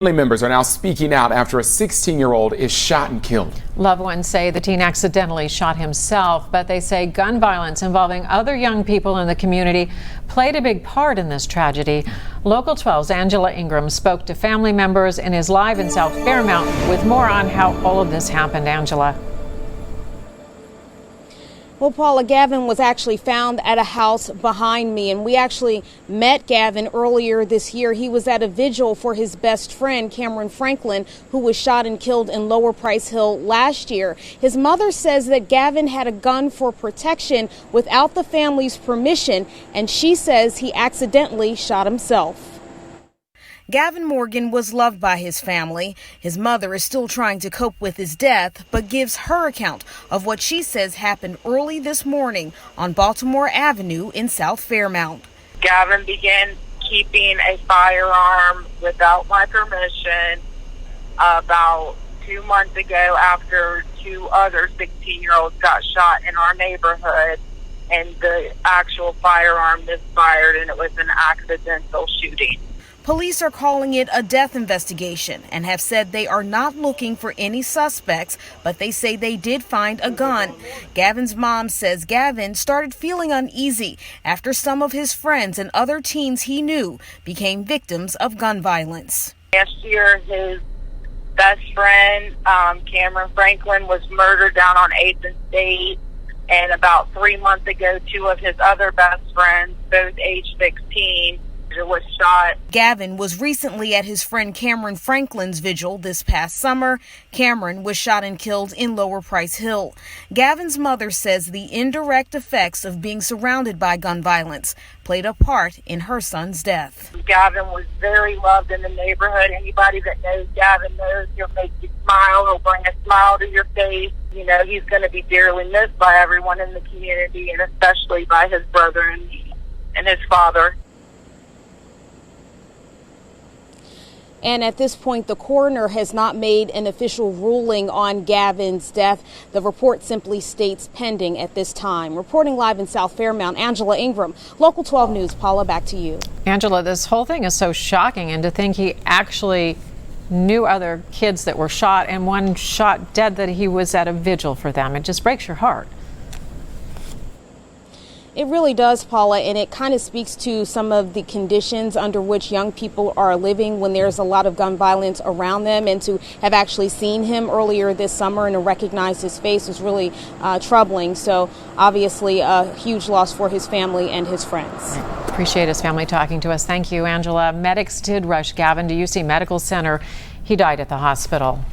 Family members are now speaking out after a 16-year-old is shot and killed. Loved ones say the teen accidentally shot himself, but they say gun violence involving other young people in the community played a big part in this tragedy. Local 12's Angela Ingram spoke to family members and is live in South Fairmount with more on how all of this happened. Angela. Well, Paula, Gavin was actually found at a house behind me, and we actually met Gavin earlier this year. He was at a vigil for his best friend, Cameron Franklin, who was shot and killed in Lower Price Hill last year. His mother says that Gavin had a gun for protection without the family's permission, and she says he accidentally shot himself. Gavin Morgan was loved by his family. His mother is still trying to cope with his death, but gives her account of what she says happened early this morning on Baltimore Avenue in South Fairmount. Gavin began keeping a firearm without my permission about 2 months ago after two other 16-year-olds got shot in our neighborhood, and the actual firearm misfired and it was an accidental shooting. Police are calling it a death investigation and have said they are not looking for any suspects, but they say they did find a gun. Gavin's mom says Gavin started feeling uneasy after some of his friends and other teens he knew became victims of gun violence. Last year, his best friend, Cameron Franklin, was murdered down on 8th and State. And about 3 months ago, two of his other best friends, both age 16, was shot. Gavin was recently at his friend Cameron Franklin's vigil this past summer. Cameron was shot and killed in Lower Price Hill. Gavin's mother says the indirect effects of being surrounded by gun violence played a part in her son's death. Gavin was very loved in the neighborhood. Anybody that knows Gavin knows he'll make you smile. He'll bring a smile to your face. You know, he's going to be dearly missed by everyone in the community, and especially by his brother and his father. And at this point, the coroner has not made an official ruling on Gavin's death. The report simply states pending at this time. Reporting live in South Fairmount, Angela Ingram, Local 12 News. Paula, back to you. Angela, this whole thing is so shocking, and to think he actually knew other kids that were shot and one shot dead, that he was at a vigil for them. It just breaks your heart. It really does, Paula, and it kind of speaks to some of the conditions under which young people are living when there's a lot of gun violence around them. And to have actually seen him earlier this summer and to recognize his face was really troubling. So obviously a huge loss for his family and his friends. Appreciate his family talking to us. Thank you, Angela. Medics did rush Gavin to UC Medical Center. He died at the hospital.